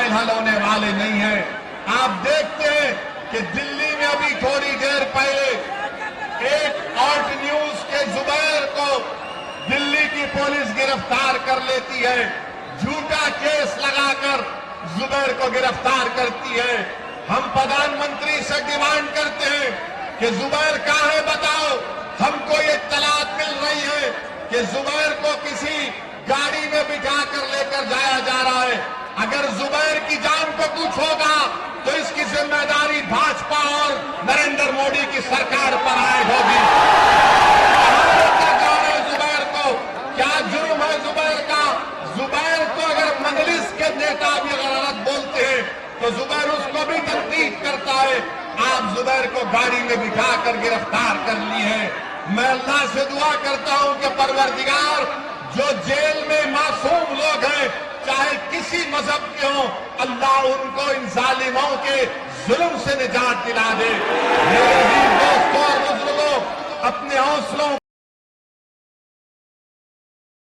مسائل حل ہونے والے نہیں ہیں۔ آپ دیکھتے ہیں کہ دلی میں ابھی تھوڑی دیر پہلے ایک آلٹ نیوز کے زبیر کو دلی کی پولیس گرفتار کر لیتی ہے، جھوٹا کیس لگا کر زبیر کو گرفتار کرتی ہے۔ ہم پردھان منتری سے ڈیمانڈ کرتے ہیں کہ زبیر کہاں ہے بتاؤ۔ ہم کو یہ اطلاعات مل رہی ہے کہ زبیر کو کسی گاڑی میں بٹھا کر لے کر جایا جا رہا ہے۔ اگر زبیر کی جان کو کچھ ہوگا تو اس کی ذمہ داری بھاجپا اور نریندر مودی کی سرکار پر عائد ہوگی۔ زبیر کو کیا جرم ہے زبیر کا؟ زبیر کو اگر مجلس کے نیتا بھی اگر غلط بولتے ہیں تو زبیر اس کو بھی تنقید کرتا ہے۔ آپ زبیر کو گاڑی میں بٹھا کر گرفتار کر لی ہے۔ میں اللہ سے دعا کرتا ہوں کہ پروردگار جو جیل میں معصوم لوگ ہیں چاہے کسی مذہب کے ہوں، اللہ ان کو ان ظالموں کے ظلم سے نجات دلا دے۔ میرے دوستوں اور بزرگوں، اپنے حوصلوں